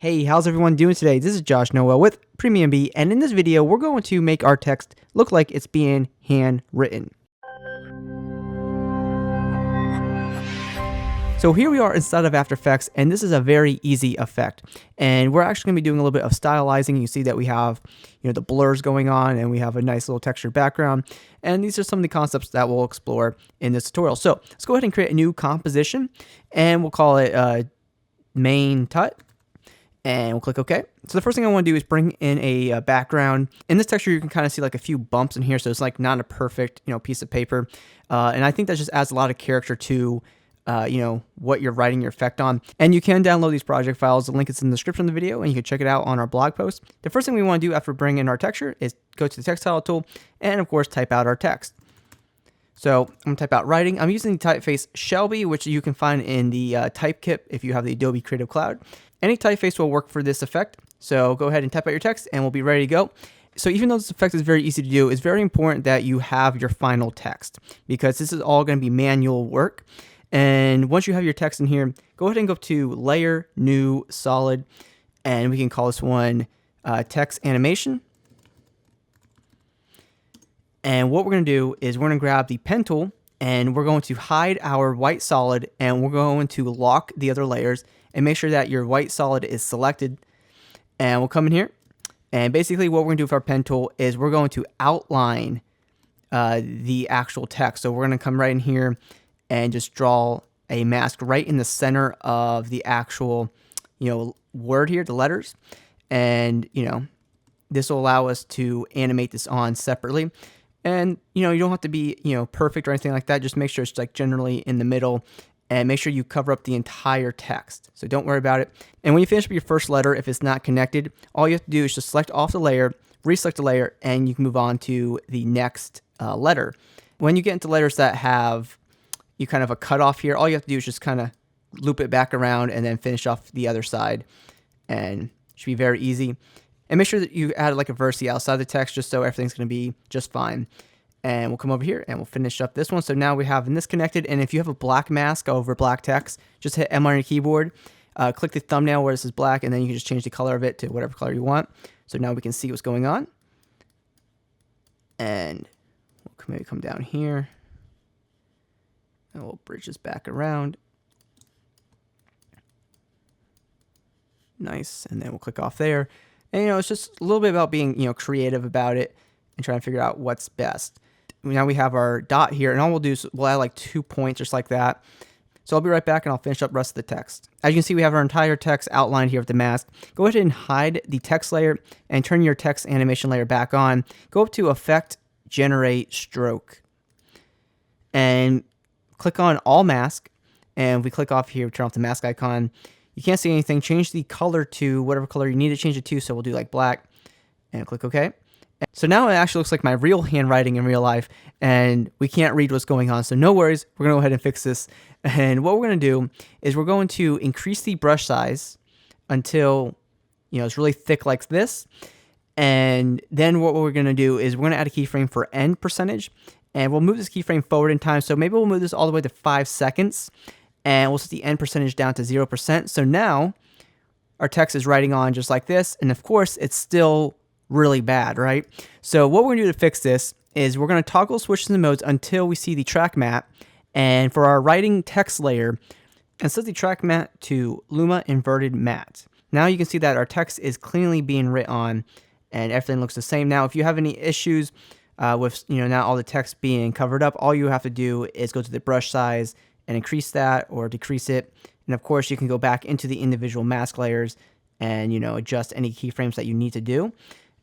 Hey, how's everyone doing today? This is Josh Noel with PremiumBeat, and in this video, we're going to make our text look like it's being handwritten. So here we are inside of After Effects, and this is a very easy effect. And we're actually going to be doing a little bit of stylizing. You see that we have, the blurs going on, and we have a nice little textured background. And these are some of the concepts that we'll explore in this tutorial. So let's go ahead and create a new composition, and we'll call it main tut. And we'll click OK. So the first thing I want to do is bring in a background. In this texture, you can kind of see like a few bumps in here, so it's like not a perfect piece of paper. And I think that just adds a lot of character to what you're writing your effect on. And you can download these project files. The link is in the description of the video, and you can check it out on our blog post. The first thing we want to do after bringing in our texture is go to the textile tool and, of course, type out our text. So I'm going to type out writing. I'm using the typeface Shelby, which you can find in the type kit if you have the Adobe Creative Cloud. Any typeface will work for this effect. So go ahead and type out your text and we'll be ready to go. So even though this effect is very easy to do, it's very important that you have your final text because this is all going to be manual work. And once you have your text in here, go ahead and go to Layer, New, Solid, and we can call this one Text Animation. And what we're going to do is we're going to grab the pen tool and we're going to hide our white solid and we're going to lock the other layers and make sure that your white solid is selected. And we'll come in here and basically what we're going to do with our pen tool is we're going to outline the actual text. So we're going to come right in here and just draw a mask right in the center of the actual word here, the letters. And this will allow us to animate this on separately. And, you don't have to be, perfect or anything like that. Just make sure it's like generally in the middle and make sure you cover up the entire text. So don't worry about it. And when you finish up your first letter, if it's not connected, all you have to do is just select off the layer, reselect the layer, and you can move on to the next letter. When you get into letters that have kind of a cutoff here, all you have to do is just kind of loop it back around and then finish off the other side. And it should be very easy. And make sure that you add like a verse outside the text just so everything's going to be just fine. And we'll come over here and we'll finish up this one. So now we have this connected. And if you have a black mask over black text, just hit M on your keyboard, click the thumbnail where this is black, and then you can just change the color of it to whatever color you want. So now we can see what's going on. And we'll maybe come down here. And we'll bridge this back around. Nice. And then we'll click off there. And, it's just a little bit about being, creative about it and trying to figure out what's best. Now we have our dot here, and all we'll do is we'll add like 2 points just like that. So I'll be right back, and I'll finish up the rest of the text. As you can see, we have our entire text outlined here with the mask. Go ahead and hide the text layer and turn your text animation layer back on. Go up to Effect, Generate Stroke, and click on All Mask. And if we click off here, turn off the mask icon. You can't see anything. Change the color to whatever color you need to change it to. So we'll do like black and click OK. So now it actually looks like my real handwriting in real life and we can't read what's going on. So no worries. We're going to go ahead and fix this. And what we're going to do is we're going to increase the brush size until, it's really thick like this. And then what we're going to do is we're going to add a keyframe for end percentage. And we'll move this keyframe forward in time. So maybe we'll move this all the way to 5 seconds. And we'll set the end percentage down to 0%. So now our text is writing on just like this. And of course, it's still really bad, right? So what we're going to do to fix this is we're going to toggle switches and modes until we see the track matte. And for our writing text layer, and set the track matte to Luma Inverted Matte. Now you can see that our text is cleanly being written on and everything looks the same. Now, if you have any issues with, now all the text being covered up, all you have to do is go to the brush size and increase that or decrease it. And of course, you can go back into the individual mask layers and, adjust any keyframes that you need to do.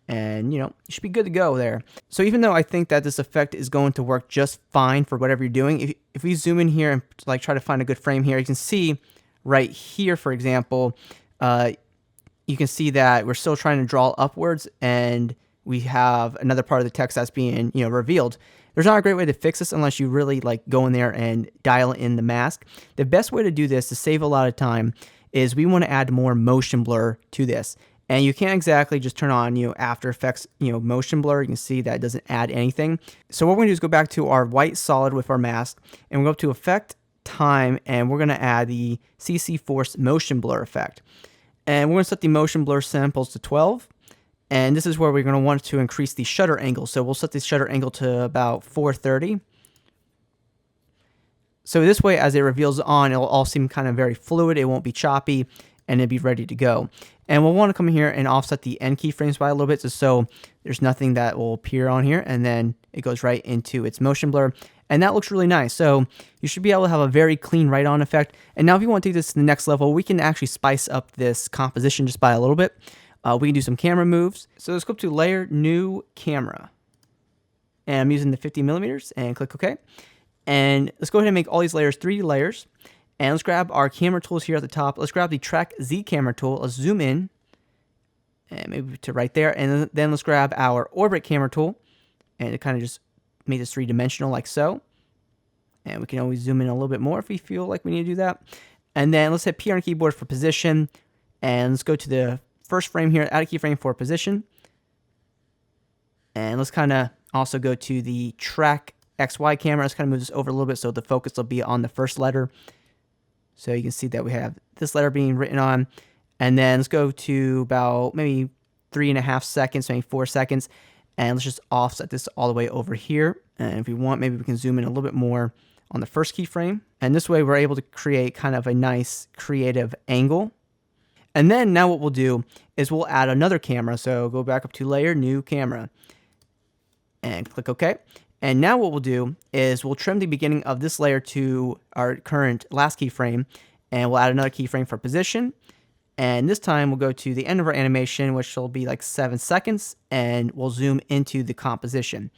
And, you should be good to go there. So even though I think that this effect is going to work just fine for whatever you're doing, if we zoom in here and like try to find a good frame here, you can see right here, for example, you can see that we're still trying to draw upwards and we have another part of the text that's being, revealed. There's not a great way to fix this unless you really like go in there and dial in the mask. The best way to do this to save a lot of time is we want to add more motion blur to this. And you can't exactly just turn on, After Effects, motion blur. You can see that it doesn't add anything. So what we're going to do is go back to our white solid with our mask and we'll go up to Effect, Time, and we're going to add the CC Force motion blur effect. And we're going to set the motion blur samples to 12. And this is where we're going to want to increase the shutter angle. So we'll set the shutter angle to about 430. So this way, as it reveals on, it'll all seem kind of very fluid. It won't be choppy, and it'll be ready to go. And we'll want to come here and offset the end keyframes by a little bit, just so there's nothing that will appear on here. And then it goes right into its motion blur. And that looks really nice. So you should be able to have a very clean write-on effect. And now if you want to take this to the next level, we can actually spice up this composition just by a little bit. We can do some camera moves. So let's go up to Layer, New Camera. And I'm using the 50mm and click OK. And let's go ahead and make all these layers 3D layers. And let's grab our camera tools here at the top. Let's grab the Track Z camera tool. Let's zoom in. And maybe to right there. And then let's grab our Orbit camera tool. And it kind of just make this 3-dimensional like so. And we can always zoom in a little bit more if we feel like we need to do that. And then let's hit P on the keyboard for position. And let's go to the first frame here, add a keyframe for position. And let's kind of also go to the Track XY camera. Let's kind of move this over a little bit so the focus will be on the first letter. So you can see that we have this letter being written on. And then let's go to about maybe 3.5 seconds, maybe 4 seconds. And let's just offset this all the way over here. And if we want, maybe we can zoom in a little bit more on the first keyframe. And this way we're able to create kind of a nice creative angle. And then now what we'll do is we'll add another camera. So go back up to Layer, New Camera. And click OK. And now what we'll do is we'll trim the beginning of this layer to our current last keyframe. And we'll add another keyframe for position. And this time we'll go to the end of our animation, which will be like 7 seconds. And we'll zoom into the composition.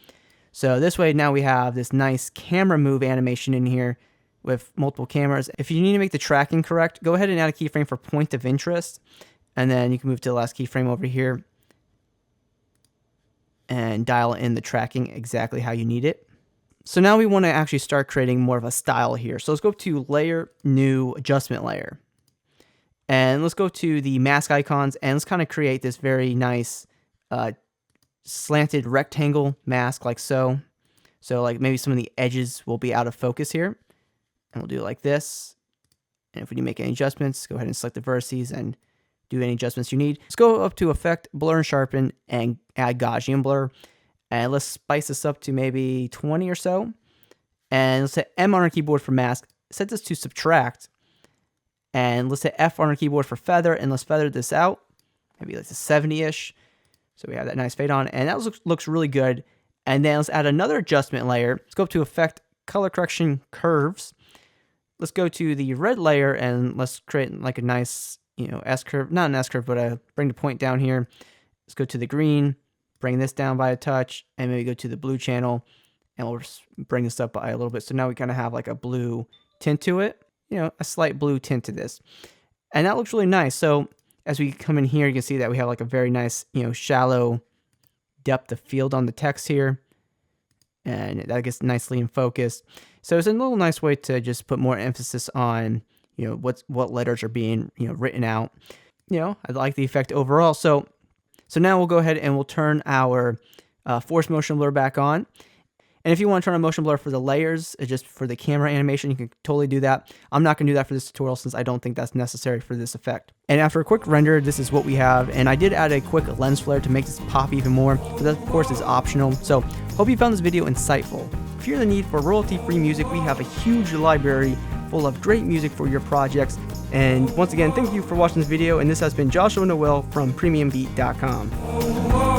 So this way now we have this nice camera move animation in here with multiple cameras. If you need to make the tracking correct, go ahead and add a keyframe for point of interest. And then you can move to the last keyframe over here and dial in the tracking exactly how you need it. So now we want to actually start creating more of a style here. So let's go to Layer, New Adjustment Layer. And let's go to the mask icons and let's kind of create this very nice slanted rectangle mask like so. So like maybe some of the edges will be out of focus here. And we'll do it like this. And if we need to make any adjustments, go ahead and select the vertices and do any adjustments you need. Let's go up to Effect, Blur and Sharpen, and add Gaussian blur. And let's spice this up to maybe 20 or so. And let's hit M on our keyboard for mask. Set this to subtract. And let's hit F on our keyboard for feather. And let's feather this out. Maybe like to 70-ish. So we have that nice fade on. And that looks really good. And then let's add another adjustment layer. Let's go up to Effect, Color Correction, Curves. Let's go to the red layer and let's create like a nice, S-curve. Not an S-curve, but bring the point down here. Let's go to the green. Bring this down by a touch. And maybe go to the blue channel. And we'll just bring this up by a little bit. So now we kind of have like a blue tint to it. A slight blue tint to this. And that looks really nice. So as we come in here, you can see that we have like a very nice, shallow depth of field on the text here. And that gets nicely in focus. So it's a little nice way to just put more emphasis on, what letters are being, written out. I like the effect overall. So now we'll go ahead and we'll turn our force motion blur back on. And if you want to turn on motion blur for the layers, just for the camera animation, you can totally do that. I'm not going to do that for this tutorial since I don't think that's necessary for this effect. And after a quick render, this is what we have. And I did add a quick lens flare to make this pop even more, but that of course is optional. So hope you found this video insightful. If you're in the need for royalty-free music, we have a huge library full of great music for your projects. And once again, thank you for watching this video. And this has been Joshua Noel from PremiumBeat.com.